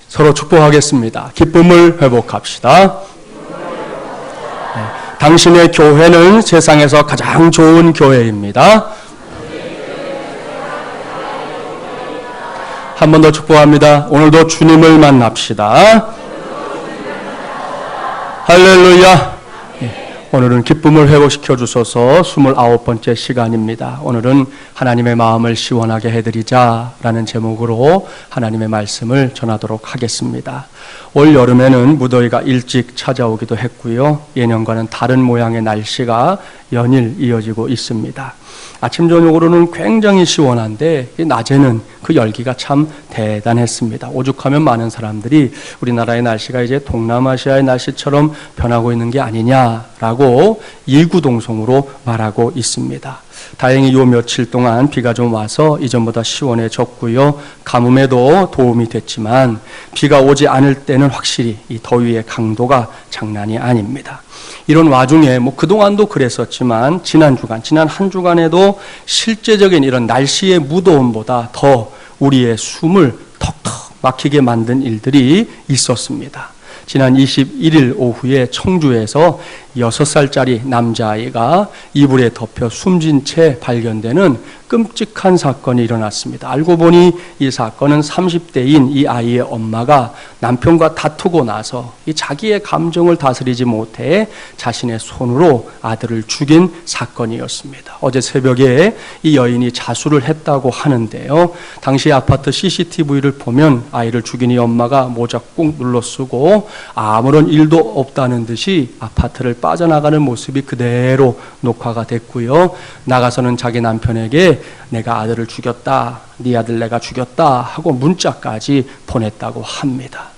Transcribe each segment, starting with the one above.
서로 축복하겠습니다. 기쁨을 회복합시다. 당신의 교회는 세상에서 가장 좋은 교회입니다. 한 번 더 축복합니다. 오늘도 주님을 만납시다. 할렐루야. 오늘은 기쁨을 회복시켜 주소서 29번째 시간입니다. 오늘은 하나님의 마음을 시원하게 해드리자 라는 제목으로 하나님의 말씀을 전하도록 하겠습니다. 올 여름에는 무더위가 일찍 찾아오기도 했고요. 예년과는 다른 모양의 날씨가 연일 이어지고 있습니다. 아침 저녁으로는 굉장히 시원한데 낮에는 그 열기가 참 대단했습니다. 오죽하면 많은 사람들이 우리나라의 날씨가 이제 동남아시아의 날씨처럼 변하고 있는 게 아니냐라고 일구동성으로 말하고 있습니다. 다행히 요 며칠 동안 비가 좀 와서 이전보다 시원해졌고요. 가뭄에도 도움이 됐지만 비가 오지 않을 때는 확실히 이 더위의 강도가 장난이 아닙니다. 이런 와중에 그동안도 그랬었지만 지난 한 주간에도 실제적인 이런 날씨의 무더움보다 더 우리의 숨을 턱턱 막히게 만든 일들이 있었습니다. 지난 21일 오후에 청주에서 6살짜리 남자아이가 이불에 덮여 숨진 채 발견되는 끔찍한 사건이 일어났습니다. 알고 보니 이 사건은 30대인 이 아이의 엄마가 남편과 다투고 나서 이 자기의 감정을 다스리지 못해 자신의 손으로 아들을 죽인 사건이었습니다. 어제 새벽에 이 여인이 자수를 했다고 하는데요. 당시 아파트 CCTV를 보면 아이를 죽인 이 엄마가 모자 꾹 눌러 쓰고 아무런 일도 없다는 듯이 아파트를 빠져나가는 모습이 그대로 녹화가 됐고요. 나가서는 자기 남편에게 내가 아들을 죽였다, 네 아들 내가 죽였다 하고 문자까지 보냈다고 합니다.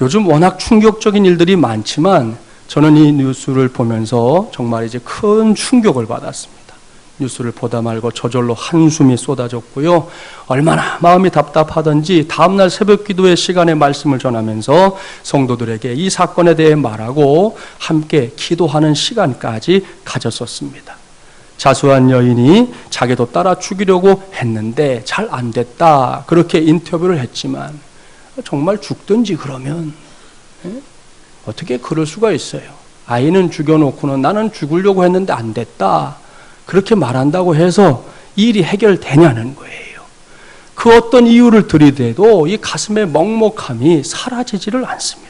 요즘 워낙 충격적인 일들이 많지만 저는 이 뉴스를 보면서 정말 이제 큰 충격을 받았습니다. 뉴스를 보다 말고 저절로 한숨이 쏟아졌고요. 얼마나 마음이 답답하던지 다음날 새벽 기도의 시간에 말씀을 전하면서 성도들에게 이 사건에 대해 말하고 함께 기도하는 시간까지 가졌었습니다. 자수한 여인이 자기도 따라 죽이려고 했는데 잘 안 됐다 그렇게 인터뷰를 했지만 정말 죽든지 그러면 어떻게 그럴 수가 있어요. 아이는 죽여놓고는 나는 죽으려고 했는데 안 됐다 그렇게 말한다고 해서 이 일이 해결되냐는 거예요. 그 어떤 이유를 들이대도 이 가슴의 먹먹함이 사라지지를 않습니다.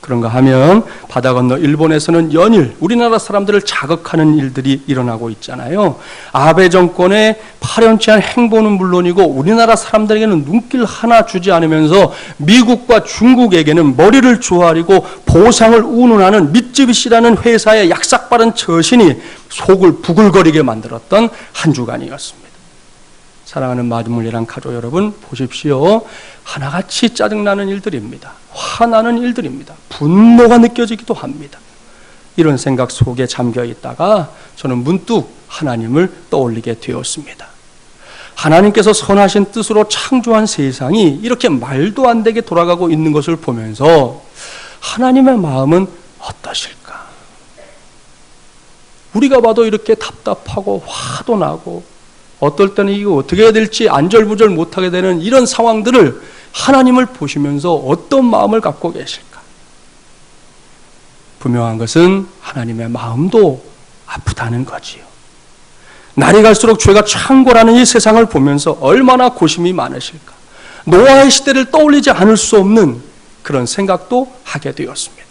그런가 하면 바다 건너 일본에서는 연일 우리나라 사람들을 자극하는 일들이 일어나고 있잖아요. 아베 정권의 파렴치한 행보는 물론이고 우리나라 사람들에게는 눈길 하나 주지 않으면서 미국과 중국에게는 머리를 조아리고 보상을 운운하는 미쯔비시라는 회사의 약삭빠른 처신이 속을 부글거리게 만들었던 한 주간이었습니다. 사랑하는 마주물리랑 가족 여러분 보십시오. 하나같이 짜증나는 일들입니다. 화나는 일들입니다. 분노가 느껴지기도 합니다. 이런 생각 속에 잠겨 있다가 저는 문득 하나님을 떠올리게 되었습니다. 하나님께서 선하신 뜻으로 창조한 세상이 이렇게 말도 안 되게 돌아가고 있는 것을 보면서 하나님의 마음은 어떠실까? 우리가 봐도 이렇게 답답하고 화도 나고 어떨 때는 이거 어떻게 해야 될지 안절부절 못하게 되는 이런 상황들을 하나님을 보시면서 어떤 마음을 갖고 계실까? 분명한 것은 하나님의 마음도 아프다는 거지요. 날이 갈수록 죄가 창궐하는 이 세상을 보면서 얼마나 고심이 많으실까? 노아의 시대를 떠올리지 않을 수 없는 그런 생각도 하게 되었습니다.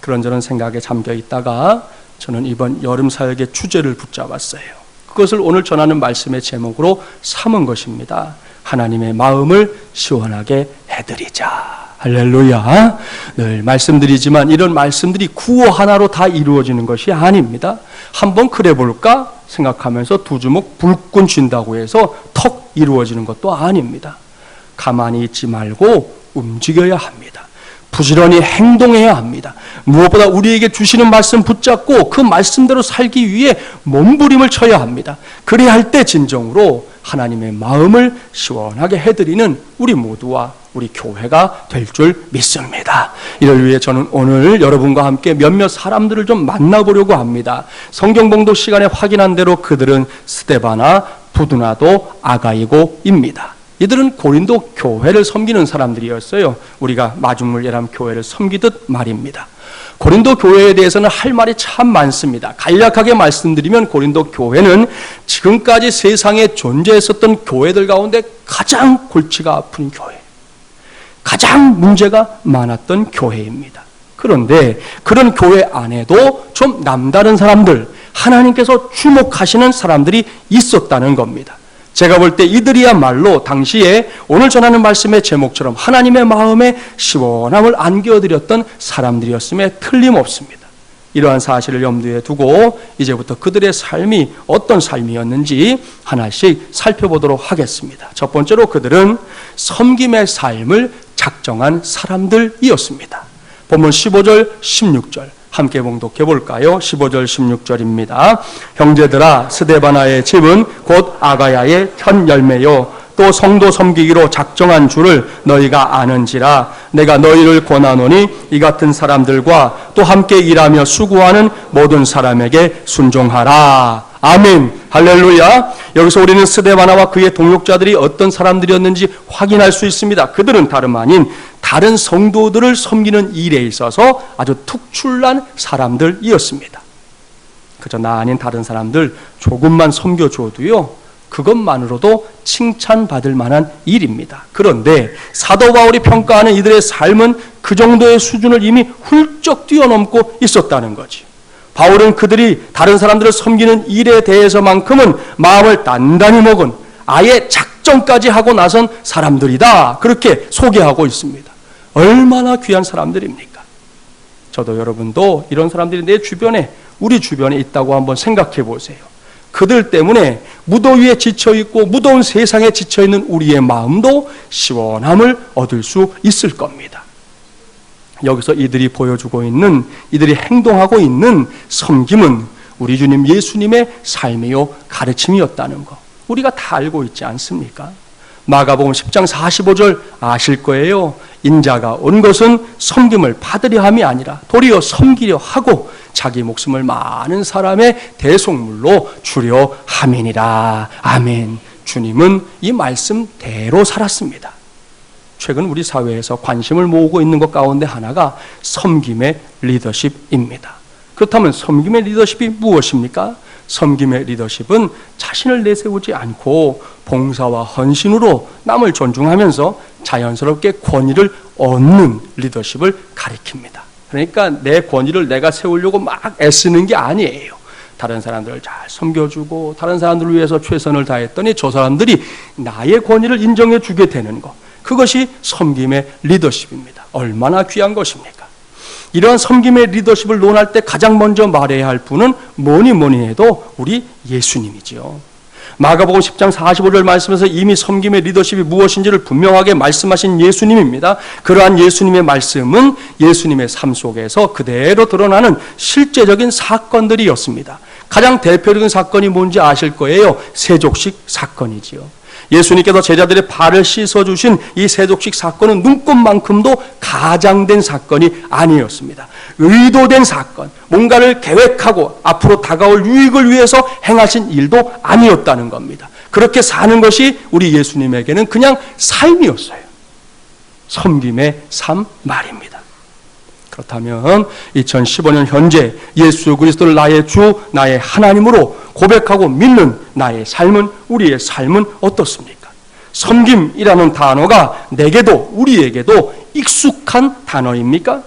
그런저런 생각에 잠겨 있다가 저는 이번 여름 사역의 주제를 붙잡았어요. 그것을 오늘 전하는 말씀의 제목으로 삼은 것입니다. 하나님의 마음을 시원하게 해드리자. 할렐루야. 늘 말씀드리지만 이런 말씀들이 구호 하나로 다 이루어지는 것이 아닙니다. 한번 그래 볼까 생각하면서 두 주먹 불끈 쥔다고 해서 턱 이루어지는 것도 아닙니다. 가만히 있지 말고 움직여야 합니다. 부지런히 행동해야 합니다. 무엇보다 우리에게 주시는 말씀 붙잡고 그 말씀대로 살기 위해 몸부림을 쳐야 합니다. 그래야 할 때 진정으로 하나님의 마음을 시원하게 해드리는 우리 모두와 우리 교회가 될 줄 믿습니다. 이를 위해 저는 오늘 여러분과 함께 몇몇 사람들을 좀 만나보려고 합니다. 성경 봉독 시간에 확인한 대로 그들은 스데바나, 부두나도, 아가이고입니다. 이들은 고린도 교회를 섬기는 사람들이었어요. 우리가 마중물 예람 교회를 섬기듯 말입니다. 고린도 교회에 대해서는 할 말이 참 많습니다. 간략하게 말씀드리면 고린도 교회는 지금까지 세상에 존재했었던 교회들 가운데 가장 골치가 아픈 교회, 가장 문제가 많았던 교회입니다. 그런데 그런 교회 안에도 좀 남다른 사람들, 하나님께서 주목하시는 사람들이 있었다는 겁니다. 제가 볼 때 이들이야말로 당시에 오늘 전하는 말씀의 제목처럼 하나님의 마음에 시원함을 안겨드렸던 사람들이었음에 틀림없습니다. 이러한 사실을 염두에 두고 이제부터 그들의 삶이 어떤 삶이었는지 하나씩 살펴보도록 하겠습니다. 첫 번째로 그들은 섬김의 삶을 작정한 사람들이었습니다. 본문 15절, 16절 함께 봉독해 볼까요? 15절, 16절입니다. 형제들아, 스데바나의 집은 곧 아가야의 현 열매요 또 성도 섬기기로 작정한 줄을 너희가 아는지라. 내가 너희를 권하노니 이 같은 사람들과 또 함께 일하며 수고하는 모든 사람에게 순종하라. 아멘. 할렐루야. 여기서 우리는 스데바나와 그의 동역자들이 어떤 사람들이었는지 확인할 수 있습니다. 그들은 다름 아닌 다른 성도들을 섬기는 일에 있어서 아주 특출난 사람들이었습니다. 그저 나 아닌 다른 사람들 조금만 섬겨줘도요, 그것만으로도 칭찬받을 만한 일입니다. 그런데 사도 바울이 평가하는 이들의 삶은 그 정도의 수준을 이미 훌쩍 뛰어넘고 있었다는 거지. 바울은 그들이 다른 사람들을 섬기는 일에 대해서만큼은 마음을 단단히 먹은, 아예 작정까지 하고 나선 사람들이다, 그렇게 소개하고 있습니다. 얼마나 귀한 사람들입니까? 저도 여러분도 이런 사람들이 내 주변에, 우리 주변에 있다고 한번 생각해 보세요. 그들 때문에 무더위에 지쳐있고 무더운 세상에 지쳐있는 우리의 마음도 시원함을 얻을 수 있을 겁니다. 여기서 이들이 보여주고 있는, 이들이 행동하고 있는 섬김은 우리 주님 예수님의 삶이요 가르침이었다는 거, 우리가 다 알고 있지 않습니까? 마가복음 10장 45절 아실 거예요. 인자가 온 것은 섬김을 받으려 함이 아니라 도리어 섬기려 하고 자기 목숨을 많은 사람의 대속물로 주려 함이니라. 아멘. 주님은 이 말씀대로 살았습니다. 최근 우리 사회에서 관심을 모으고 있는 것 가운데 하나가 섬김의 리더십입니다. 그렇다면 섬김의 리더십이 무엇입니까? 섬김의 리더십은 자신을 내세우지 않고 봉사와 헌신으로 남을 존중하면서 자연스럽게 권위를 얻는 리더십을 가리킵니다. 그러니까 내 권위를 내가 세우려고 막 애쓰는 게 아니에요. 다른 사람들을 잘 섬겨주고 다른 사람들을 위해서 최선을 다했더니 저 사람들이 나의 권위를 인정해 주게 되는 것, 그것이 섬김의 리더십입니다. 얼마나 귀한 것입니까? 이러한 섬김의 리더십을 논할 때 가장 먼저 말해야 할 분은 뭐니 해도 우리 예수님이지요. 마가복음 10장 45절 말씀에서 이미 섬김의 리더십이 무엇인지를 분명하게 말씀하신 예수님입니다. 그러한 예수님의 말씀은 예수님의 삶 속에서 그대로 드러나는 실제적인 사건들이었습니다. 가장 대표적인 사건이 뭔지 아실 거예요. 세족식 사건이지요. 예수님께서 제자들의 발을 씻어주신 이 세족식 사건은 눈꽃만큼도 가장된 사건이 아니었습니다. 의도된 사건, 뭔가를 계획하고 앞으로 다가올 유익을 위해서 행하신 일도 아니었다는 겁니다. 그렇게 사는 것이 우리 예수님에게는 그냥 삶이었어요. 섬김의 삶 말입니다. 그렇다면 2015년 현재 예수 그리스도를 나의 주, 나의 하나님으로 고백하고 믿는 나의 삶은, 우리의 삶은 어떻습니까? 섬김이라는 단어가 내게도 우리에게도 익숙한 단어입니까?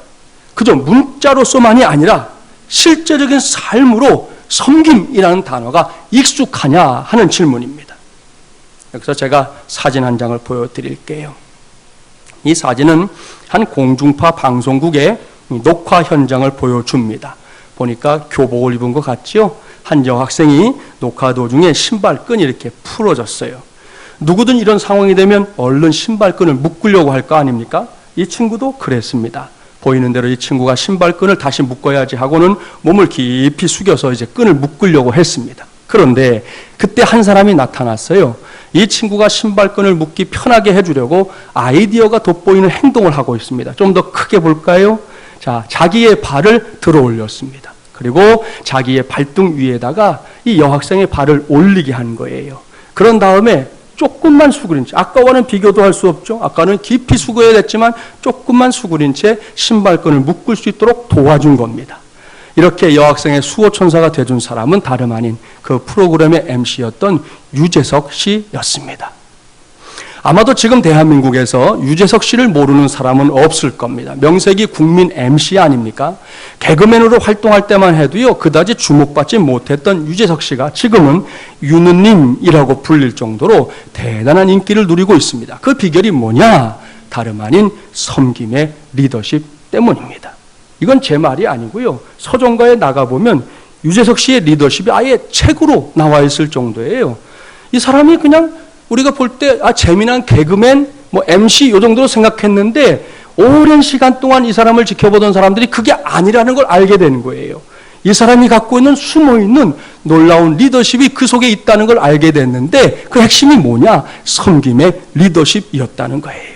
그저 문자로서만이 아니라 실제적인 삶으로 섬김이라는 단어가 익숙하냐 하는 질문입니다. 여기서 제가 사진 한 장을 보여드릴게요. 이 사진은 한 공중파 방송국의 녹화 현장을 보여줍니다. 보니까 교복을 입은 것 같지요? 한 여학생이 녹화 도중에 신발끈이 이렇게 풀어졌어요. 누구든 이런 상황이 되면 얼른 신발끈을 묶으려고 할 거 아닙니까? 이 친구도 그랬습니다. 보이는 대로 이 친구가 신발끈을 다시 묶어야지 하고는 몸을 깊이 숙여서 이제 끈을 묶으려고 했습니다. 그런데 그때 한 사람이 나타났어요. 이 친구가 신발끈을 묶기 편하게 해주려고 아이디어가 돋보이는 행동을 하고 있습니다. 좀 더 크게 볼까요? 자, 자기의 발을 들어 올렸습니다. 그리고 자기의 발등 위에다가 이 여학생의 발을 올리게 한 거예요. 그런 다음에 조금만 수그린 채, 아까와는 비교도 할 수 없죠. 아까는 깊이 수그려야 됐지만 조금만 수그린 채 신발끈을 묶을 수 있도록 도와준 겁니다. 이렇게 여학생의 수호천사가 돼준 사람은 다름 아닌 그 프로그램의 MC였던 유재석 씨였습니다. 아마도 지금 대한민국에서 유재석 씨를 모르는 사람은 없을 겁니다. 명색이 국민 MC 아닙니까? 개그맨으로 활동할 때만 해도요, 그다지 주목받지 못했던 유재석 씨가 지금은 유느님이라고 불릴 정도로 대단한 인기를 누리고 있습니다. 그 비결이 뭐냐? 다름 아닌 섬김의 리더십 때문입니다. 이건 제 말이 아니고요. 서점가에 나가보면 유재석 씨의 리더십이 아예 책으로 나와 있을 정도예요. 이 사람이 그냥 우리가 볼 때 재미난 개그맨, MC 요 정도로 생각했는데 오랜 시간 동안 이 사람을 지켜보던 사람들이 그게 아니라는 걸 알게 되는 거예요. 이 사람이 갖고 있는 숨어있는 놀라운 리더십이 그 속에 있다는 걸 알게 됐는데 그 핵심이 뭐냐? 섬김의 리더십이었다는 거예요.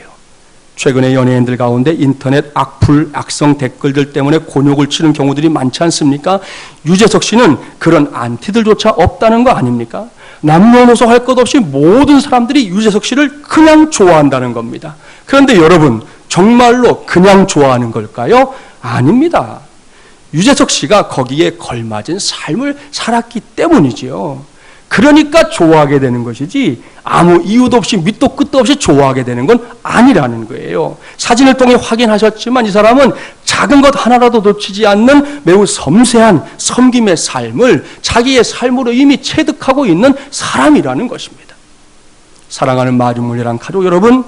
최근에 연예인들 가운데 인터넷 악플, 악성 댓글들 때문에 곤욕을 치는 경우들이 많지 않습니까? 유재석 씨는 그런 안티들조차 없다는 거 아닙니까? 남녀노소 할 것 없이 모든 사람들이 유재석 씨를 그냥 좋아한다는 겁니다. 그런데 여러분, 정말로 그냥 좋아하는 걸까요? 아닙니다. 유재석 씨가 거기에 걸맞은 삶을 살았기 때문이지요. 그러니까 좋아하게 되는 것이지 아무 이유도 없이 밑도 끝도 없이 좋아하게 되는 건 아니라는 거예요. 사진을 통해 확인하셨지만 이 사람은 작은 것 하나라도 놓치지 않는 매우 섬세한 섬김의 삶을 자기의 삶으로 이미 체득하고 있는 사람이라는 것입니다. 사랑하는 마리물리랑 가족 여러분,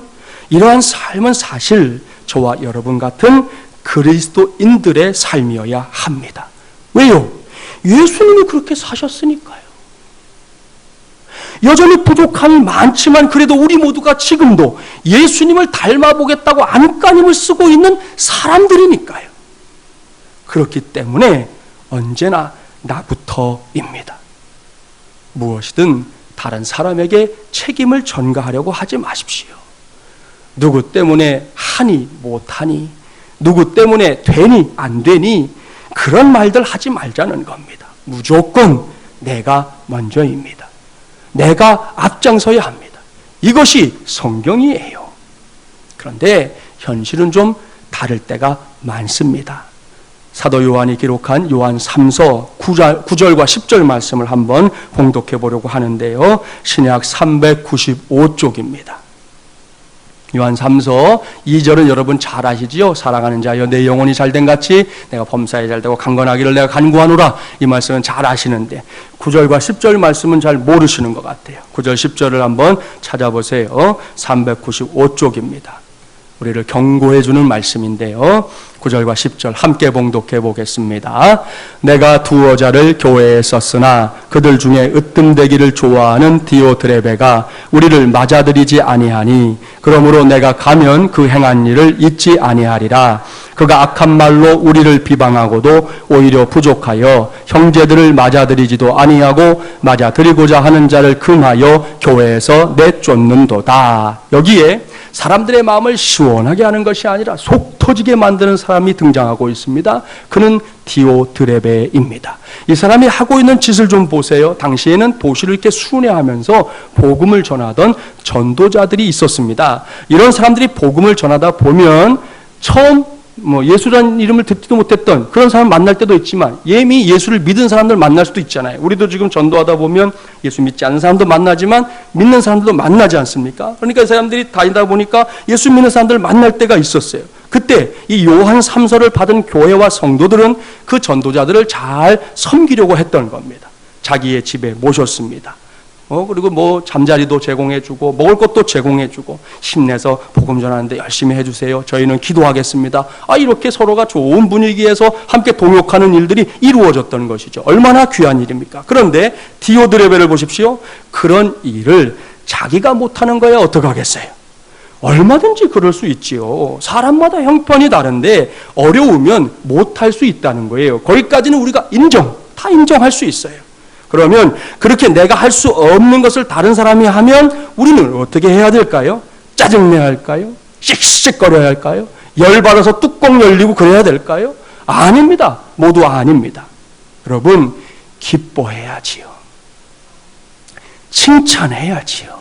이러한 삶은 사실 저와 여러분 같은 그리스도인들의 삶이어야 합니다. 왜요? 예수님이 그렇게 사셨으니까요. 여전히 부족함이 많지만 그래도 우리 모두가 지금도 예수님을 닮아보겠다고 안간힘을 쓰고 있는 사람들이니까요. 그렇기 때문에 언제나 나부터입니다. 무엇이든 다른 사람에게 책임을 전가하려고 하지 마십시오. 누구 때문에 하니 못하니, 누구 때문에 되니 안 되니 그런 말들 하지 말자는 겁니다. 무조건 내가 먼저입니다. 내가 앞장서야 합니다. 이것이 성경이에요. 그런데 현실은 좀 다를 때가 많습니다. 사도 요한이 기록한 요한 3서 9절과 10절 말씀을 한번 봉독해 보려고 하는데요. 신약 395쪽입니다. 요한 3서 2절은 여러분 잘 아시지요? 사랑하는 자여 내 영혼이 잘된 같이 내가 범사에 잘되고 강건하기를 내가 간구하노라. 이 말씀은 잘 아시는데 9절과 10절 말씀은 잘 모르시는 것 같아요. 9절 10절을 한번 찾아보세요. 395쪽입니다. 우리를 경고해 주는 말씀인데요. 9절과 10절 함께 봉독해 보겠습니다. 내가 두어 자를 교회에 썼으나 그들 중에 으뜸되기를 좋아하는 디오드레베가 우리를 맞아들이지 아니하니 그러므로 내가 가면 그 행한 일을 잊지 아니하리라. 그가 악한 말로 우리를 비방하고도 오히려 부족하여 형제들을 맞아들이지도 아니하고 맞아들이고자 하는 자를 금하여 교회에서 내쫓는도다. 여기에 사람들의 마음을 시원하게 하는 것이 아니라 속 터지게 만드는 사람이 등장하고 있습니다. 그는 디오드레베입니다. 이 사람이 하고 있는 짓을 좀 보세요. 당시에는 도시를 이렇게 순회하면서 복음을 전하던 전도자들이 있었습니다. 이런 사람들이 복음을 전하다 보면 처음 예수라는 이름을 듣지도 못했던 그런 사람 만날 때도 있지만 이미 예수를 믿은 사람들 만날 수도 있잖아요. 우리도 지금 전도하다 보면 예수 믿지 않는 사람도 만나지만 믿는 사람들도 만나지 않습니까? 그러니까 이 사람들이 다니다 보니까 예수 믿는 사람들을 만날 때가 있었어요. 그때 이 요한 3서를 받은 교회와 성도들은 그 전도자들을 잘 섬기려고 했던 겁니다. 자기의 집에 모셨습니다. 그리고 잠자리도 제공해주고 먹을 것도 제공해주고 힘내서 복음 전하는데 열심히 해주세요. 저희는 기도하겠습니다. 이렇게 서로가 좋은 분위기에서 함께 동역하는 일들이 이루어졌던 것이죠. 얼마나 귀한 일입니까? 그런데 디오드레베를 보십시오. 그런 일을 자기가 못하는 거야 어떡하겠어요? 얼마든지 그럴 수 있지요. 사람마다 형편이 다른데 어려우면 못할 수 있다는 거예요. 거기까지는 우리가 다 인정할 수 있어요. 그러면 그렇게 내가 할 수 없는 것을 다른 사람이 하면 우리는 어떻게 해야 될까요? 짜증내야 할까요? 씩씩거려야 할까요? 열받아서 뚜껑 열리고 그래야 될까요? 아닙니다. 모두 아닙니다. 여러분, 기뻐해야지요. 칭찬해야지요.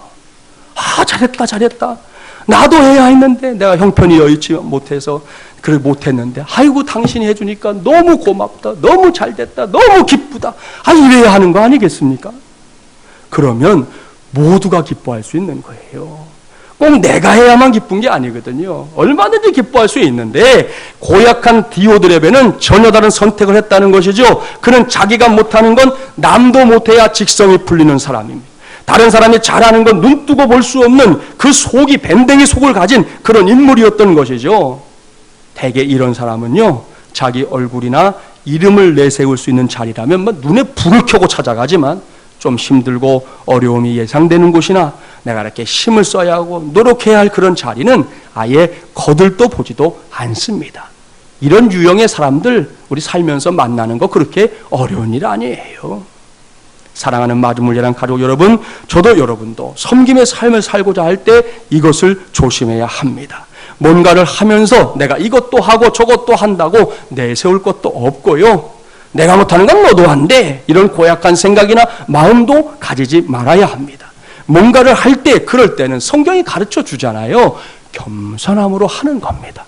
잘했다, 잘했다. 나도 해야 했는데 내가 형편이 여의치 못해서 그걸 못했는데, 아이고 당신이 해주니까 너무 고맙다, 너무 잘됐다, 너무 기쁘다, 이래야 하는 거 아니겠습니까? 그러면 모두가 기뻐할 수 있는 거예요. 꼭 내가 해야만 기쁜 게 아니거든요. 얼마든지 기뻐할 수 있는데, 고약한 디오드레베는 전혀 다른 선택을 했다는 것이죠. 그는 자기가 못하는 건 남도 못해야 직성이 풀리는 사람입니다. 다른 사람이 잘하는 건 눈 뜨고 볼 수 없는 그 속이 밴댕이 속을 가진 그런 인물이었던 것이죠. 대개 이런 사람은요, 자기 얼굴이나 이름을 내세울 수 있는 자리라면 눈에 불을 켜고 찾아가지만, 좀 힘들고 어려움이 예상되는 곳이나 내가 이렇게 힘을 써야 하고 노력해야 할 그런 자리는 아예 거들떠 보지도 않습니다. 이런 유형의 사람들 우리 살면서 만나는 거 그렇게 어려운 일 아니에요. 사랑하는 마주물리란 가족 여러분, 저도 여러분도 섬김의 삶을 살고자 할 때 이것을 조심해야 합니다. 뭔가를 하면서 내가 이것도 하고 저것도 한다고 내세울 것도 없고요. 내가 못하는 건 너도 한대, 이런 고약한 생각이나 마음도 가지지 말아야 합니다. 뭔가를 할 때, 그럴 때는 성경이 가르쳐 주잖아요. 겸손함으로 하는 겁니다.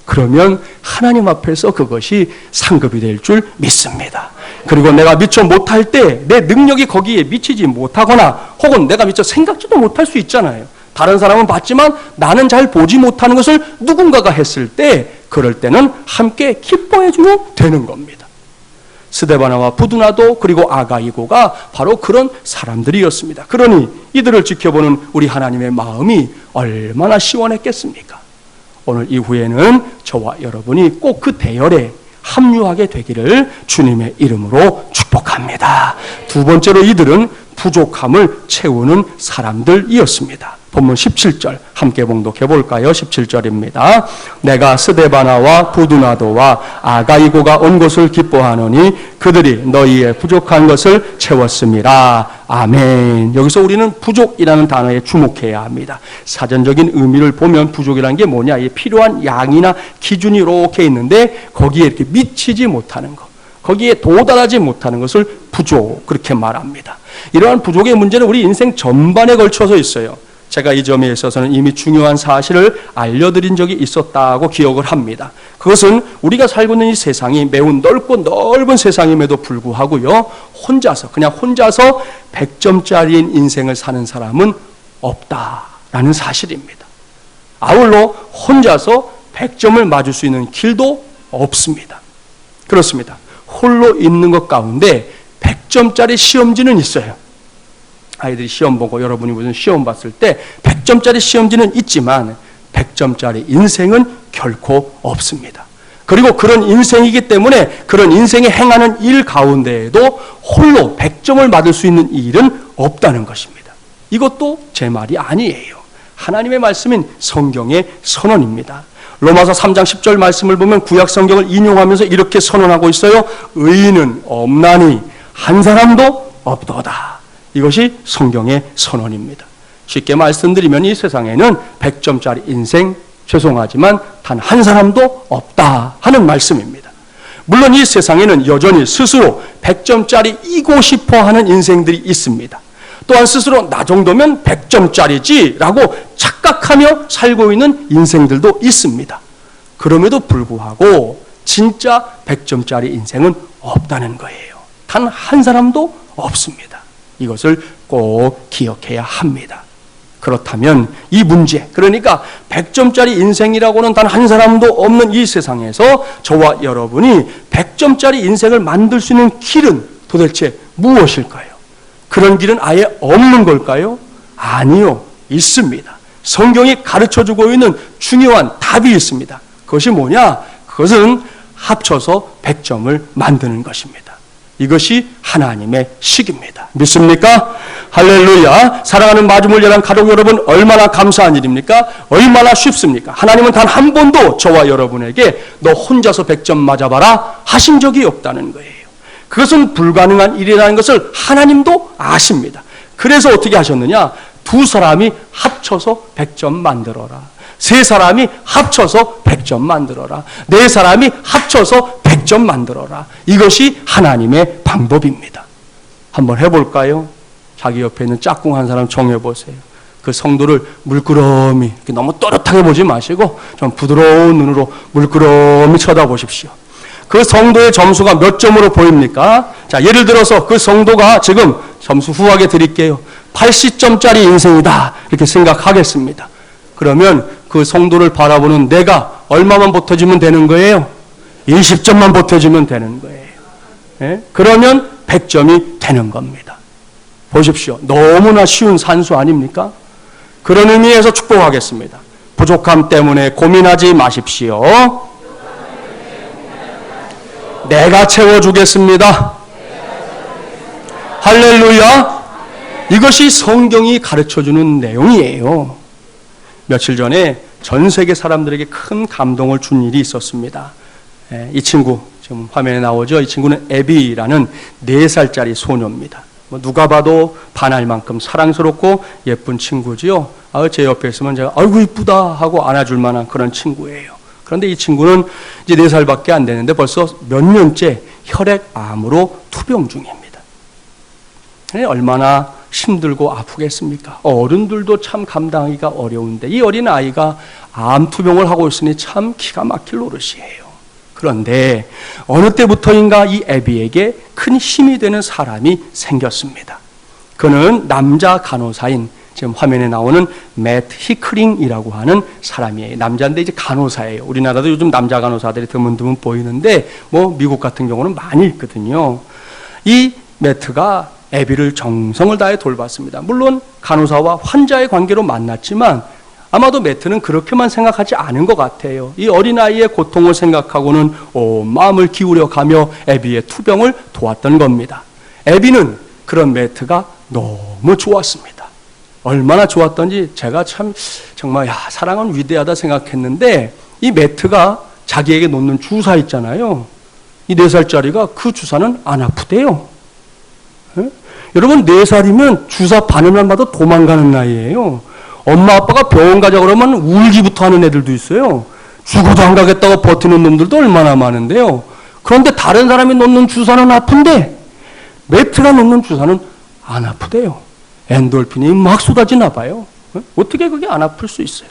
그러면 하나님 앞에서 그것이 상급이 될 줄 믿습니다. 그리고 내가 미처 못할 때 내 능력이 거기에 미치지 못하거나 혹은 내가 미처 생각지도 못할 수 있잖아요. 다른 사람은 봤지만 나는 잘 보지 못하는 것을 누군가가 했을 때, 그럴 때는 함께 기뻐해주면 되는 겁니다. 스데바나와 부두나도 그리고 아가이고가 바로 그런 사람들이었습니다. 그러니 이들을 지켜보는 우리 하나님의 마음이 얼마나 시원했겠습니까? 오늘 이후에는 저와 여러분이 꼭 그 대열에 합류하게 되기를 주님의 이름으로 축복합니다. 두 번째로 이들은 부족함을 채우는 사람들이었습니다. 본문 17절 함께 봉독해 볼까요? 17절입니다. 내가 스데바나와 부두나도와 아가이고가 온 것을 기뻐하노니 그들이 너희의 부족한 것을 채웠음이라. 아멘. 여기서 우리는 부족이라는 단어에 주목해야 합니다. 사전적인 의미를 보면 부족이라는 게 뭐냐, 필요한 양이나 기준이 이렇게 있는데 거기에 이렇게 미치지 못하는 것, 거기에 도달하지 못하는 것을 부족, 그렇게 말합니다. 이러한 부족의 문제는 우리 인생 전반에 걸쳐서 있어요. 제가 이 점에 있어서는 이미 중요한 사실을 알려드린 적이 있었다고 기억을 합니다. 그것은 우리가 살고 있는 이 세상이 매우 넓고 넓은 세상임에도 불구하고요, 그냥 혼자서 100점짜리인 인생을 사는 사람은 없다라는 사실입니다. 아울러 혼자서 100점을 맞을 수 있는 길도 없습니다. 그렇습니다. 홀로 있는 것 가운데 100점짜리 시험지는 있어요. 아이들이 시험 보고 여러분이 무슨 시험 봤을 때 100점짜리 시험지는 있지만 100점짜리 인생은 결코 없습니다. 그리고 그런 인생이기 때문에 그런 인생에 행하는 일 가운데에도 홀로 100점을 받을 수 있는 일은 없다는 것입니다. 이것도 제 말이 아니에요. 하나님의 말씀인 성경의 선언입니다. 로마서 3장 10절 말씀을 보면 구약 성경을 인용하면서 이렇게 선언하고 있어요. 의인은 없나니 한 사람도 없도다. 이것이 성경의 선언입니다. 쉽게 말씀드리면 이 세상에는 100점짜리 인생, 죄송하지만 단 한 사람도 없다 하는 말씀입니다. 물론 이 세상에는 여전히 스스로 100점짜리이고 싶어 하는 인생들이 있습니다. 또한 스스로 나 정도면 100점짜리지 라고 착각하며 살고 있는 인생들도 있습니다. 그럼에도 불구하고 진짜 100점짜리 인생은 없다는 거예요. 단 한 사람도 없습니다. 이것을 꼭 기억해야 합니다. 그렇다면 이 문제, 그러니까 100점짜리 인생이라고는 단 한 사람도 없는 이 세상에서 저와 여러분이 100점짜리 인생을 만들 수 있는 길은 도대체 무엇일까요? 그런 길은 아예 없는 걸까요? 아니요, 있습니다. 성경이 가르쳐주고 있는 중요한 답이 있습니다. 그것이 뭐냐? 그것은 합쳐서 100점을 만드는 것입니다. 이것이 하나님의 식입니다. 믿습니까? 할렐루야. 사랑하는 마주물려란 가족 여러분, 얼마나 감사한 일입니까? 얼마나 쉽습니까? 하나님은 단 한 번도 저와 여러분에게 너 혼자서 100점 맞아봐라 하신 적이 없다는 거예요. 그것은 불가능한 일이라는 것을 하나님도 아십니다. 그래서 어떻게 하셨느냐? 두 사람이 합쳐서 100점 만들어라. 세 사람이 합쳐서 100점 만들어라. 네 사람이 합쳐서 100점 만들어라. 이것이 하나님의 방법입니다. 한번 해볼까요? 자기 옆에 있는 짝꿍 한 사람 정해보세요. 그 성도를 물끄러미, 너무 또렷하게 보지 마시고 좀 부드러운 눈으로 물끄러미 쳐다보십시오. 그 성도의 점수가 몇 점으로 보입니까? 자, 예를 들어서 그 성도가 지금 점수 후하게 드릴게요. 80점짜리 인생이다. 이렇게 생각하겠습니다. 그러면 그 성도를 바라보는 내가 얼마만 보태주면 되는 거예요? 20점만 보태주면 되는 거예요. 예? 그러면 100점이 되는 겁니다. 보십시오. 너무나 쉬운 산수 아닙니까? 그런 의미에서 축복하겠습니다. 부족함 때문에 고민하지 마십시오. 내가 채워주겠습니다. 할렐루야. 이것이 성경이 가르쳐주는 내용이에요. 며칠 전에 전 세계 사람들에게 큰 감동을 준 일이 있었습니다. 이 친구, 지금 화면에 나오죠. 이 친구는 에비라는 4살짜리 소녀입니다. 누가 봐도 반할 만큼 사랑스럽고 예쁜 친구지요. 제 옆에 있으면 제가 아이고 이쁘다 하고 안아줄 만한 그런 친구예요. 그런데 이 친구는 이제 4살밖에 안 되는데 벌써 몇 년째 혈액암으로 투병 중입니다. 얼마나 힘들고 아프겠습니까? 어른들도 참 감당하기가 어려운데 이 어린 아이가 암 투병을 하고 있으니 참 기가 막힐 노릇이에요. 그런데 어느 때부터인가 이 애비에게 큰 힘이 되는 사람이 생겼습니다. 그는 남자 간호사인 지금 화면에 나오는 매트 히크링이라고 하는 사람이에요. 남자인데 이제 간호사예요. 우리나라도 요즘 남자 간호사들이 드문드문 보이는데 미국 같은 경우는 많이 있거든요. 이 매트가 애비를 정성을 다해 돌봤습니다. 물론 간호사와 환자의 관계로 만났지만 아마도 매트는 그렇게만 생각하지 않은 것 같아요. 이 어린아이의 고통을 생각하고는 온 마음을 기울여 가며 애비의 투병을 도왔던 겁니다. 애비는 그런 매트가 너무 좋았습니다. 얼마나 좋았던지 제가 정말 사랑은 위대하다 생각했는데 이 매트가 자기에게 놓는 주사 있잖아요. 이 4살짜리가 그 주사는 안 아프대요. 에? 여러분 4살이면 주사 바늘만 봐도 도망가는 나이예요. 엄마 아빠가 병원 가자 그러면 울기부터 하는 애들도 있어요. 죽어도 안 가겠다고 버티는 놈들도 얼마나 많은데요. 그런데 다른 사람이 놓는 주사는 아픈데 매트가 놓는 주사는 안 아프대요. 엔돌핀이 막 쏟아지나 봐요. 어떻게 그게 안 아플 수 있어요?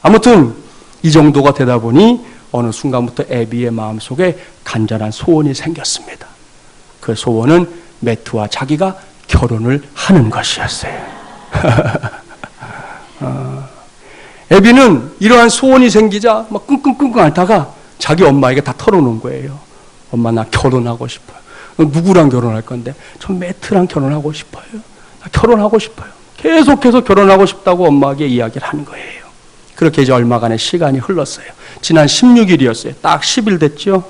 아무튼 이 정도가 되다 보니 어느 순간부터 애비의 마음속에 간절한 소원이 생겼습니다. 그 소원은 매트와 자기가 결혼을 하는 것이었어요. 애비는 이러한 소원이 생기자 막 끙끙끙끙 앓다가 자기 엄마에게 다 털어놓은 거예요. 엄마 나 결혼하고 싶어요. 누구랑 결혼할 건데? 전 매트랑 결혼하고 싶어요. 나 결혼하고 싶어요. 계속해서 결혼하고 싶다고 엄마에게 이야기를 하는 거예요. 그렇게 이제 얼마간의 시간이 흘렀어요. 지난 16일이었어요. 딱 10일 됐죠.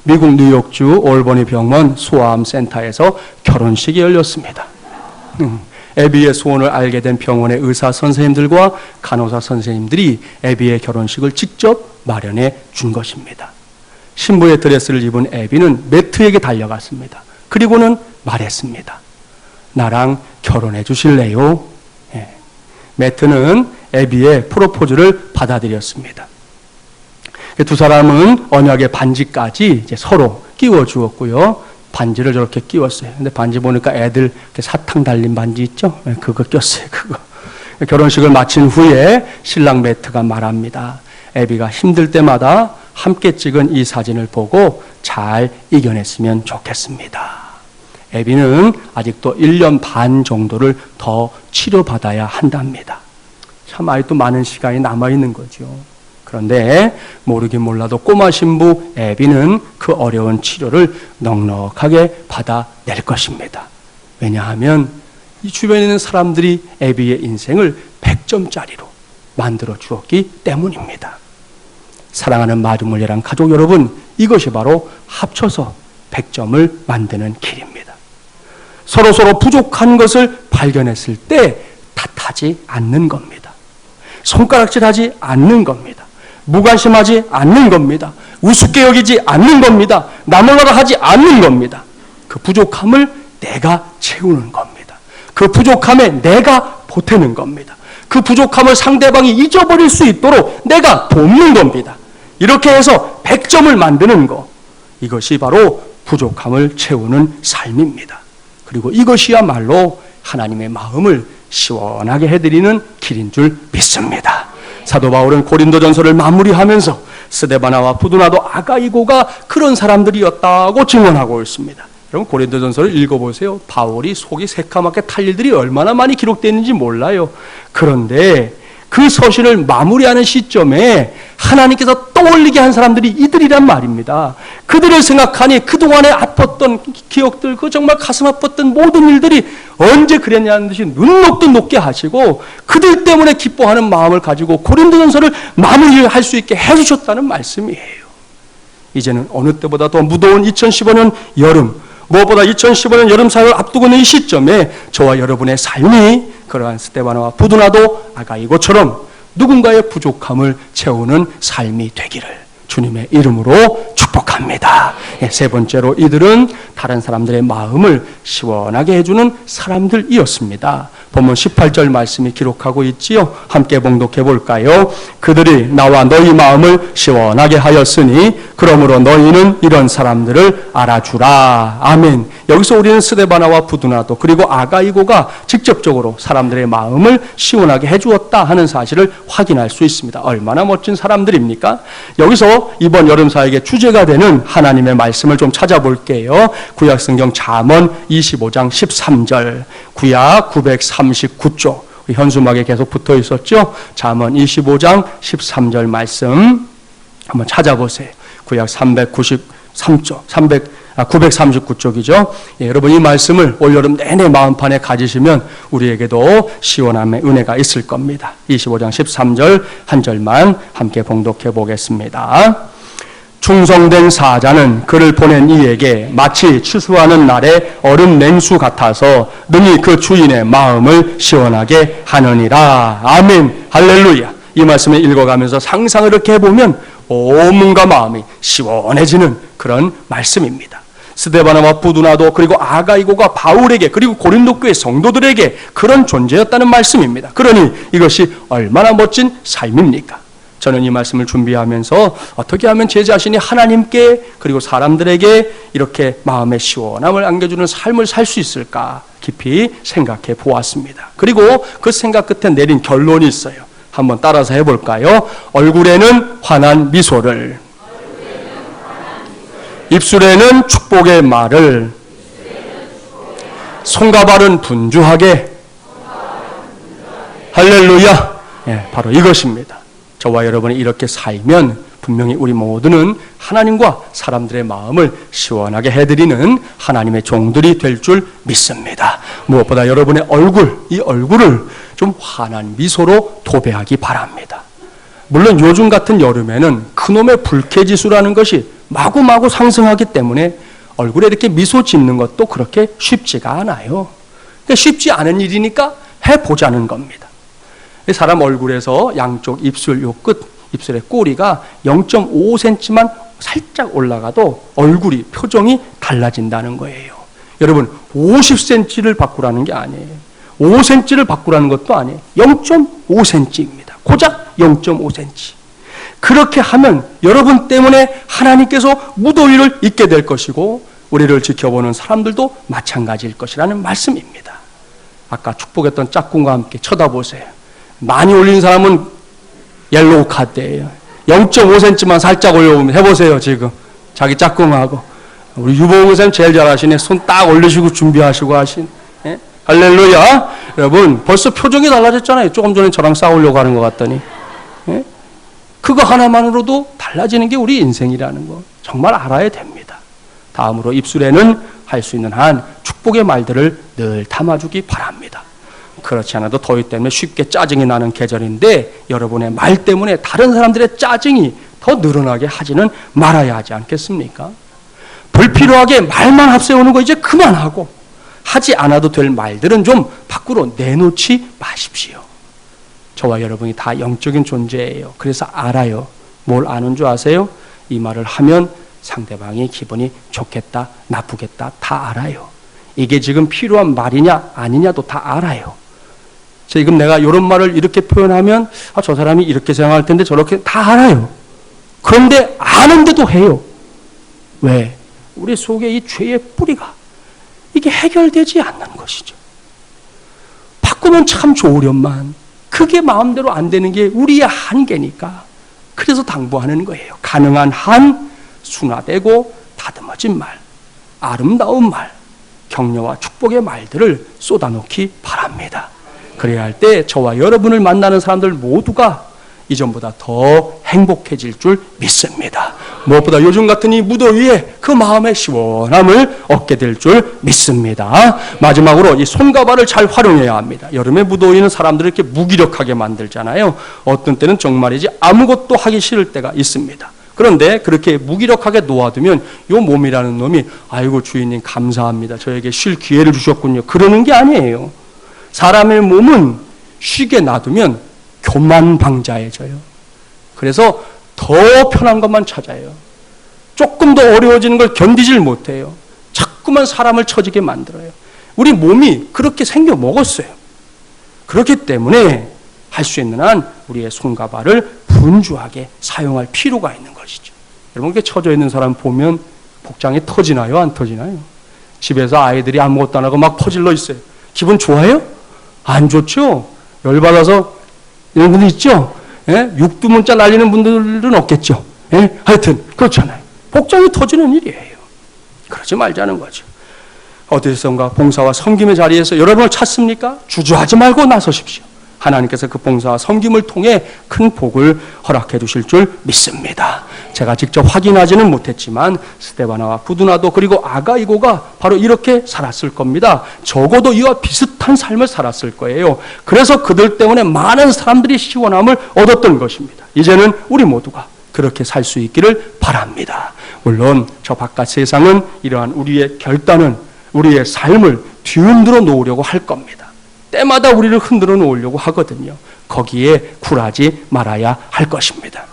미국 뉴욕주 올버니 병원 소아암 센터에서 결혼식이 열렸습니다. 애비의 소원을 알게 된 병원의 의사 선생님들과 간호사 선생님들이 애비의 결혼식을 직접 마련해 준 것입니다. 신부의 드레스를 입은 애비는 매트에게 달려갔습니다. 그리고는 말했습니다. 나랑 결혼해 주실래요? 예. 매트는 애비의 프로포즈를 받아들였습니다. 두 사람은 언약의 반지까지 이제 서로 끼워 주었고요. 반지를 저렇게 끼웠어요. 근데 반지 보니까 애들 사탕 달린 반지 있죠? 그거 꼈어요. 그거. 결혼식을 마친 후에 신랑 매트가 말합니다. 애비가 힘들 때마다 함께 찍은 이 사진을 보고 잘 이겨냈으면 좋겠습니다. 애비는 아직도 1년 반 정도를 더 치료받아야 한답니다. 참 아직도 많은 시간이 남아있는 거죠. 그런데 모르긴 몰라도 꼬마 신부 애비는 그 어려운 치료를 넉넉하게 받아낼 것입니다. 왜냐하면 이 주변에 있는 사람들이 애비의 인생을 100점짜리로 만들어 주었기 때문입니다. 사랑하는 마중물레랑 가족 여러분, 이것이 바로 합쳐서 100점을 만드는 길입니다. 서로 부족한 것을 발견했을 때 탓하지 않는 겁니다. 손가락질하지 않는 겁니다. 무관심하지 않는 겁니다. 우습게 여기지 않는 겁니다. 남을 나라 하지 않는 겁니다. 그 부족함을 내가 채우는 겁니다. 그 부족함에 내가 보태는 겁니다. 그 부족함을 상대방이 잊어버릴 수 있도록 내가 돕는 겁니다. 이렇게 해서 100점을 만드는 것, 이것이 바로 부족함을 채우는 삶입니다. 그리고 이것이야말로 하나님의 마음을 시원하게 해드리는 길인 줄 믿습니다. 사도 바울은 고린도전서를 마무리하면서 스데바나와 부두나도 아가이고가 그런 사람들이었다고 증언하고 있습니다. 여러분 고린도전서를 읽어보세요. 바울이 속이 새까맣게 탈 일들이 얼마나 많이 기록되어 있는지 몰라요. 그런데 그 서신을 마무리하는 시점에 하나님께서 떠올리게 한 사람들이 이들이란 말입니다. 그들을 생각하니 그동안에 아팠던 기억들, 그 정말 가슴 아팠던 모든 일들이 언제 그랬냐는 듯이 눈 녹듯 녹게 하시고 그들 때문에 기뻐하는 마음을 가지고 고린도전서를 마무리할 수 있게 해주셨다는 말씀이에요. 이제는 어느 때보다 더 무더운 2015년 여름, 무엇보다 2015년 여름 사역을 앞두고 있는 이 시점에 저와 여러분의 삶이 그러한 스데바나와 부두나도 아가이고처럼 누군가의 부족함을 채우는 삶이 되기를 주님의 이름으로 축복합니다. 세 번째로 이들은 다른 사람들의 마음을 시원하게 해주는 사람들이었습니다. 본문 18절 말씀이 기록하고 있지요. 함께 봉독해 볼까요? 그들이 나와 너희 마음을 시원하게 하였으니 그러므로 너희는 이런 사람들을 알아주라. 아멘. 여기서 우리는 스데바나와 부두나도 그리고 아가이고가 직접적으로 사람들의 마음을 시원하게 해주었다 하는 사실을 확인할 수 있습니다. 얼마나 멋진 사람들입니까? 여기서 이번 여름 사역의 주제가 되는 하나님의 말씀을 좀 찾아볼게요. 구약성경 잠언 25장 13절, 구약 939쪽 현수막에 계속 붙어 있었죠. 잠언 25장 13절 말씀 한번 찾아보세요. 구약 393쪽 939쪽이죠. 여러분 이 말씀을 올여름 내내 마음판에 가지시면 우리에게도 시원함의 은혜가 있을 겁니다. 25장 13절 한 절만 함께 봉독해 보겠습니다. 충성된 사자는 그를 보낸 이에게 마치 추수하는 날의 얼음 냉수 같아서 능히 그 주인의 마음을 시원하게 하느니라. 아멘. 할렐루야. 이 말씀을 읽어가면서 상상을 이렇게 해보면 온 몸과 마음이 시원해지는 그런 말씀입니다. 스데바나와 부두나도 그리고 아가이고가 바울에게 그리고 고린도 교회 성도들에게 그런 존재였다는 말씀입니다. 그러니 이것이 얼마나 멋진 삶입니까? 저는 이 말씀을 준비하면서 어떻게 하면 제 자신이 하나님께 그리고 사람들에게 이렇게 마음의 시원함을 안겨주는 삶을 살 수 있을까 깊이 생각해 보았습니다. 그리고 그 생각 끝에 내린 결론이 있어요. 한번 따라서 해볼까요? 얼굴에는 환한 미소를, 입술에는 축복의 말을, 손과 발은 분주하게. 할렐루야. 바로 이것입니다. 저와 여러분이 이렇게 살면 분명히 우리 모두는 하나님과 사람들의 마음을 시원하게 해드리는 하나님의 종들이 될 줄 믿습니다. 무엇보다 여러분의 이 얼굴을 좀 환한 미소로 도배하기 바랍니다. 물론 요즘 같은 여름에는 그놈의 불쾌지수라는 것이 마구마구 상승하기 때문에 얼굴에 이렇게 미소 짓는 것도 그렇게 쉽지가 않아요. 그러니까 쉽지 않은 일이니까 해보자는 겁니다. 사람 얼굴에서 양쪽 입술 요 끝, 입술의 꼬리가 0.5cm만 살짝 올라가도 얼굴이, 표정이 달라진다는 거예요. 여러분 50cm를 바꾸라는 게 아니에요. 5cm를 바꾸라는 것도 아니에요. 0.5cm입니다. 고작 0.5cm. 그렇게 하면 여러분 때문에 하나님께서 무더위를 잊게 될 것이고 우리를 지켜보는 사람들도 마찬가지일 것이라는 말씀입니다. 아까 축복했던 짝꿍과 함께 쳐다보세요. 많이 올린 사람은 옐로우 카드예요. 0.5cm만 살짝 올려보면 해보세요. 지금 자기 짝꿍하고 우리 유보홍 선생님 제일 잘하시네. 손 딱 올리시고 준비하시고 하신. 예? 할렐루야. 여러분 벌써 표정이 달라졌잖아요. 조금 전에 저랑 싸우려고 하는 것 같더니. 예? 그거 하나만으로도 달라지는 게 우리 인생이라는 거 정말 알아야 됩니다. 다음으로 입술에는 할 수 있는 한 축복의 말들을 늘 담아주기 바랍니다. 그렇지 않아도 더위 때문에 쉽게 짜증이 나는 계절인데 여러분의 말 때문에 다른 사람들의 짜증이 더 늘어나게 하지는 말아야 하지 않겠습니까? 불필요하게 말만 앞세우는 거 이제 그만하고 하지 않아도 될 말들은 좀 밖으로 내놓지 마십시오. 저와 여러분이 다 영적인 존재예요. 그래서 알아요. 뭘 아는 줄 아세요? 이 말을 하면 상대방이 기분이 좋겠다, 나쁘겠다 다 알아요. 이게 지금 필요한 말이냐 아니냐도 다 알아요. 지금 내가 이런 말을 이렇게 표현하면 저 사람이 이렇게 생각할 텐데 저렇게 다 알아요. 그런데 아는데도 해요. 왜? 우리 속에 이 죄의 뿌리가 이게 해결되지 않는 것이죠. 바꾸면 참 좋으련만 그게 마음대로 안 되는 게 우리의 한계니까 그래서 당부하는 거예요. 가능한 한 순화되고 다듬어진 말, 아름다운 말, 격려와 축복의 말들을 쏟아놓기 바랍니다. 그래야 할 때 저와 여러분을 만나는 사람들 모두가 이전보다 더 행복해질 줄 믿습니다. 무엇보다 요즘 같은 이 무더위에 그 마음의 시원함을 얻게 될 줄 믿습니다. 마지막으로 이 손과 발을 잘 활용해야 합니다. 여름의 무더위는 사람들을 이렇게 무기력하게 만들잖아요. 어떤 때는 정말이지 아무것도 하기 싫을 때가 있습니다. 그런데 그렇게 무기력하게 놓아두면 이 몸이라는 놈이 아이고 주인님 감사합니다. 저에게 쉴 기회를 주셨군요. 그러는 게 아니에요. 사람의 몸은 쉬게 놔두면 교만방자해져요. 그래서 더 편한 것만 찾아요. 조금 더 어려워지는 걸 견디질 못해요. 자꾸만 사람을 처지게 만들어요. 우리 몸이 그렇게 생겨 먹었어요. 그렇기 때문에 할 수 있는 한 우리의 손과 발을 분주하게 사용할 필요가 있는 것이죠. 여러분 이렇게 처져 있는 사람 보면 복장이 터지나요? 안 터지나요? 집에서 아이들이 아무것도 안 하고 막 퍼질러 있어요. 기분 좋아요? 안 좋죠? 열받아서 이런 분들 있죠? 예? 육두문자 날리는 분들은 없겠죠? 예? 하여튼 그렇잖아요. 복장이 터지는 일이에요. 그러지 말자는 거죠. 어디선가 봉사와 섬김의 자리에서 여러분을 찾습니까? 주저하지 말고 나서십시오. 하나님께서 그 봉사와 섬김을 통해 큰 복을 허락해 주실 줄 믿습니다. 제가 직접 확인하지는 못했지만 스데바나와 부두나도 그리고 아가이고가 바로 이렇게 살았을 겁니다. 적어도 이와 비슷한 삶을 살았을 거예요. 그래서 그들 때문에 많은 사람들이 시원함을 얻었던 것입니다. 이제는 우리 모두가 그렇게 살 수 있기를 바랍니다. 물론 저 바깥 세상은 이러한 우리의 결단은 우리의 삶을 뒤흔들어 놓으려고 할 겁니다. 때마다 우리를 흔들어 놓으려고 하거든요. 거기에 굴하지 말아야 할 것입니다.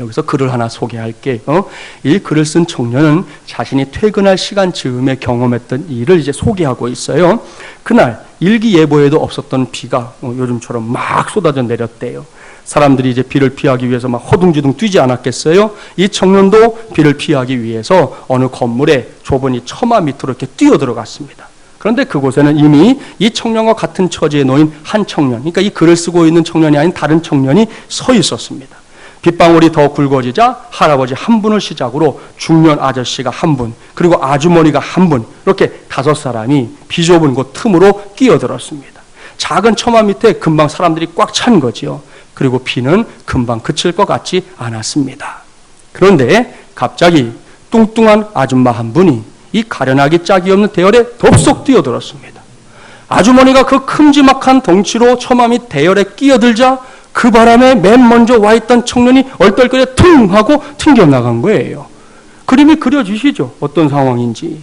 여기서 글을 하나 소개할게요. 이 글을 쓴 청년은 자신이 퇴근할 시간 즈음에 경험했던 일을 이제 소개하고 있어요. 그날 일기예보에도 없었던 비가 요즘처럼 막 쏟아져 내렸대요. 사람들이 이제 비를 피하기 위해서 막 허둥지둥 뛰지 않았겠어요? 이 청년도 비를 피하기 위해서 어느 건물에 좁은 이 처마 밑으로 이렇게 뛰어 들어갔습니다. 그런데 그곳에는 이미 이 청년과 같은 처지에 놓인 한 청년, 그러니까 이 글을 쓰고 있는 청년이 아닌 다른 청년이 서 있었습니다. 빗방울이 더 굵어지자 할아버지 한 분을 시작으로 중년 아저씨가 한 분, 그리고 아주머니가 한 분, 이렇게 5사람이 비좁은 곳 틈으로 끼어들었습니다. 작은 처마 밑에 금방 사람들이 꽉 찬 거지요. 그리고 비는 금방 그칠 것 같지 않았습니다. 그런데 갑자기 뚱뚱한 아줌마 한 분이 이 가련하기 짝이 없는 대열에 덥석 뛰어들었습니다. 아주머니가 그 큼지막한 덩치로 처마 밑 대열에 끼어들자 그 바람에 맨 먼저 와 있던 청년이 얼떨결에 퉁 하고 튕겨나간 거예요. 그림이 그려지시죠? 어떤 상황인지.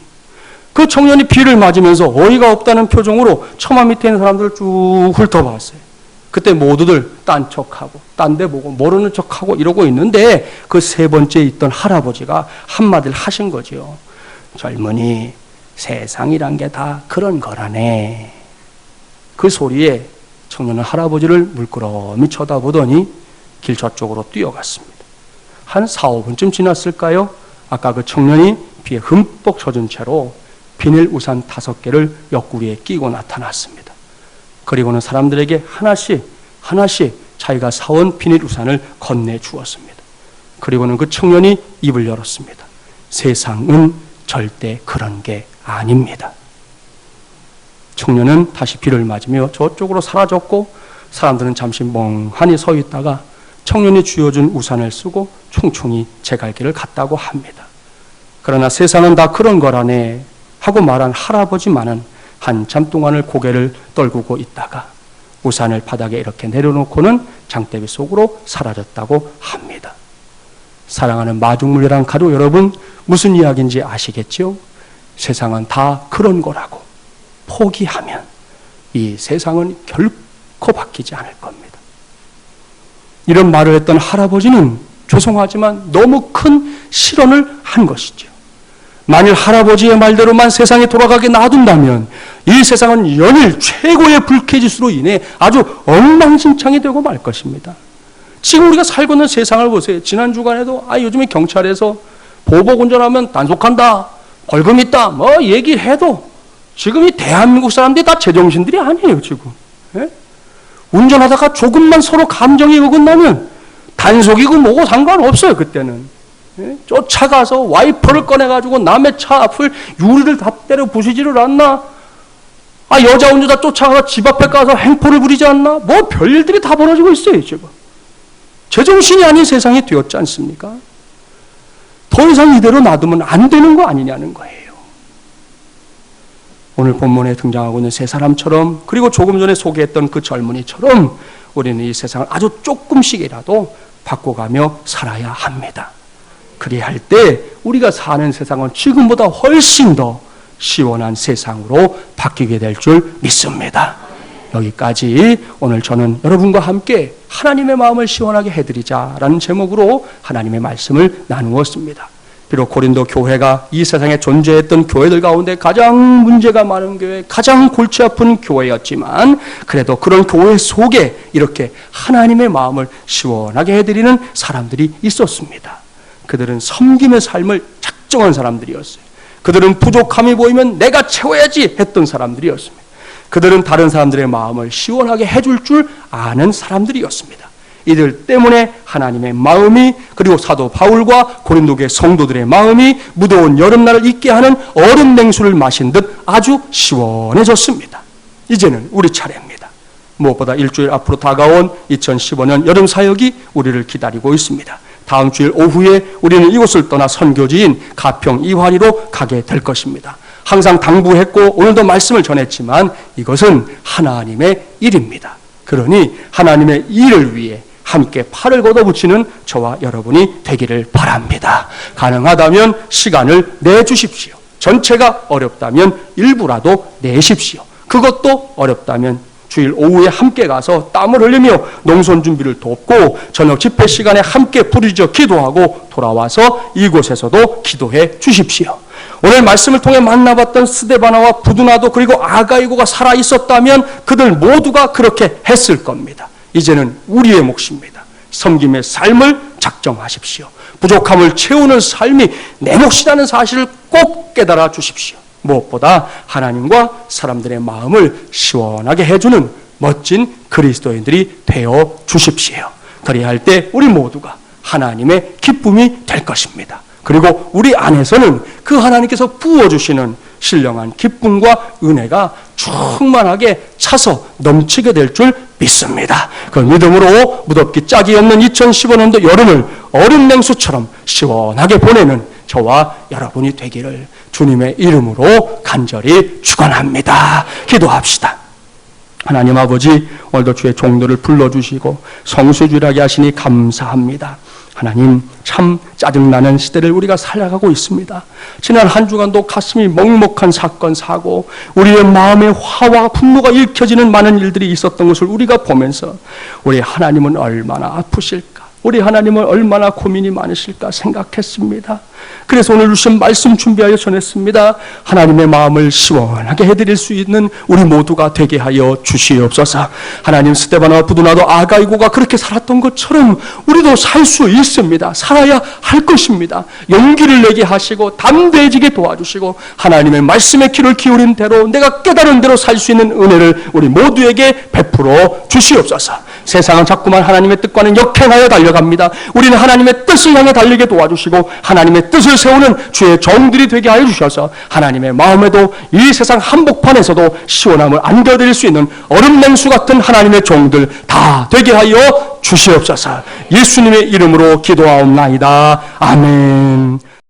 그 청년이 비를 맞으면서 어이가 없다는 표정으로 처마 밑에 있는 사람들을 쭉 훑어봤어요. 그때 모두들 딴 척하고 딴 데 보고 모르는 척하고 이러고 있는데 그 세 번째 있던 할아버지가 한마디를 하신 거죠. 젊은이, 세상이란 게 다 그런 거라네. 그 소리에 청년은 할아버지를 물끄러미 쳐다보더니 길 저쪽으로 뛰어갔습니다. 한 4, 5분쯤 지났을까요? 아까 그 청년이 비에 흠뻑 젖은 채로 비닐 우산 5개를 옆구리에 끼고 나타났습니다. 그리고는 사람들에게 하나씩 자기가 사온 비닐 우산을 건네주었습니다. 그리고는 그 청년이 입을 열었습니다. 세상은 절대 그런 게 아닙니다. 청년은 다시 비를 맞으며 저쪽으로 사라졌고 사람들은 잠시 멍하니 서 있다가 청년이 쥐어준 우산을 쓰고 총총히 제갈길을 갔다고 합니다. 그러나 세상은 다 그런 거라네 하고 말한 할아버지만은 한참 동안을 고개를 떨구고 있다가 우산을 바닥에 이렇게 내려놓고는 장대비 속으로 사라졌다고 합니다. 사랑하는 마중물이란 가족 여러분, 무슨 이야기인지 아시겠죠? 세상은 다 그런 거라고 포기하면 이 세상은 결코 바뀌지 않을 겁니다. 이런 말을 했던 할아버지는 죄송하지만 너무 큰 실언을 한 것이죠. 만일 할아버지의 말대로만 세상이 돌아가게 놔둔다면 이 세상은 연일 최고의 불쾌지수로 인해 아주 엉망진창이 되고 말 것입니다. 지금 우리가 살고 있는 세상을 보세요. 지난 주간에도 요즘에 경찰에서 보복 운전하면 단속한다, 벌금 있다, 뭐 얘기해도 지금 이 대한민국 사람들이 다 제정신들이 아니에요. 지금 예? 운전하다가 조금만 서로 감정이 어긋나면 단속이고 뭐고 상관없어요. 그때는 쫓아가서 와이퍼를 꺼내가지고 남의 차 앞을 유리를 다 때려 부수지를 않나? 여자 운전자 쫓아가서 집 앞에 가서 행포를 부리지 않나? 뭐 별일들이 다 벌어지고 있어요. 지금 제정신이 아닌 세상이 되었지 않습니까? 더 이상 이대로 놔두면 안 되는 거 아니냐는 거예요. 오늘 본문에 등장하고 있는 세 사람처럼, 그리고 조금 전에 소개했던 그 젊은이처럼 우리는 이 세상을 아주 조금씩이라도 바꿔가며 살아야 합니다. 그리할 때 우리가 사는 세상은 지금보다 훨씬 더 시원한 세상으로 바뀌게 될 줄 믿습니다. 여기까지 오늘 저는 여러분과 함께 하나님의 마음을 시원하게 해드리자라는 제목으로 하나님의 말씀을 나누었습니다. 비록 고린도 교회가 이 세상에 존재했던 교회들 가운데 가장 문제가 많은 교회, 가장 골치 아픈 교회였지만 그래도 그런 교회 속에 이렇게 하나님의 마음을 시원하게 해드리는 사람들이 있었습니다. 그들은 섬김의 삶을 작정한 사람들이었어요. 그들은 부족함이 보이면 내가 채워야지 했던 사람들이었습니다. 그들은 다른 사람들의 마음을 시원하게 해줄 줄 아는 사람들이었습니다. 이들 때문에 하나님의 마음이, 그리고 사도 바울과 고린도교의 성도들의 마음이 무더운 여름날을 잊게 하는 얼음 냉수를 마신 듯 아주 시원해졌습니다. 이제는 우리 차례입니다. 무엇보다 일주일 앞으로 다가온 2015년 여름 사역이 우리를 기다리고 있습니다. 다음 주일 오후에 우리는 이곳을 떠나 선교지인 가평 이화리로 가게 될 것입니다. 항상 당부했고 오늘도 말씀을 전했지만 이것은 하나님의 일입니다. 그러니 하나님의 일을 위해 함께 팔을 걷어붙이는 저와 여러분이 되기를 바랍니다. 가능하다면 시간을 내주십시오. 전체가 어렵다면 일부라도 내십시오. 그것도 어렵다면 주일 오후에 함께 가서 땀을 흘리며 농촌 준비를 돕고 저녁 집회 시간에 함께 부르짖어 기도하고 돌아와서 이곳에서도 기도해 주십시오. 오늘 말씀을 통해 만나봤던 스데바나와 부두나도 그리고 아가이고가 살아있었다면 그들 모두가 그렇게 했을 겁니다. 이제는 우리의 몫입니다. 섬김의 삶을 작정하십시오. 부족함을 채우는 삶이 내 몫이라는 사실을 꼭 깨달아 주십시오. 무엇보다 하나님과 사람들의 마음을 시원하게 해주는 멋진 그리스도인들이 되어 주십시오. 그리할 때 우리 모두가 하나님의 기쁨이 될 것입니다. 그리고 우리 안에서는 그 하나님께서 부어주시는 신령한 기쁨과 은혜가 충만하게 차서 넘치게 될 줄 믿습니다. 그 믿음으로 무덥기 짝이 없는 2015년도 여름을 얼음 냉수처럼 시원하게 보내는 저와 여러분이 되기를 주님의 이름으로 간절히 축원합니다. 기도합시다. 하나님 아버지, 오늘도 주의 종들을 불러주시고 성수주일하게 하시니 감사합니다. 하나님, 참 짜증나는 시대를 우리가 살아가고 있습니다. 지난 한 주간도 가슴이 먹먹한 사건, 사고, 우리의 마음에 화와 분노가 읽혀지는 많은 일들이 있었던 것을 우리가 보면서 우리 하나님은 얼마나 아프실까, 우리 하나님은 얼마나 고민이 많으실까 생각했습니다. 그래서 오늘 주신 말씀 준비하여 전했습니다. 하나님의 마음을 시원하게 해드릴 수 있는 우리 모두가 되게 하여 주시옵소서. 하나님, 스데바나와 부두나도 아가이고가 그렇게 살았던 것처럼 우리도 살 수 있습니다. 살아야 할 것입니다. 용기를 내게 하시고 담대해지게 도와주시고 하나님의 말씀의 귀를 기울인 대로 내가 깨달은 대로 살 수 있는 은혜를 우리 모두에게 베풀어 주시옵소서. 세상은 자꾸만 하나님의 뜻과는 역행하여 달려갑니다. 우리는 하나님의 뜻을 향해 달리게 도와주시고 하나님의 뜻을 세우는 주의 종들이 되게 하여 주셔서 하나님의 마음에도 이 세상 한복판에서도 시원함을 안겨드릴 수 있는 얼음 냉수 같은 하나님의 종들 다 되게 하여 주시옵소서. 예수님의 이름으로 기도하옵나이다. 아멘.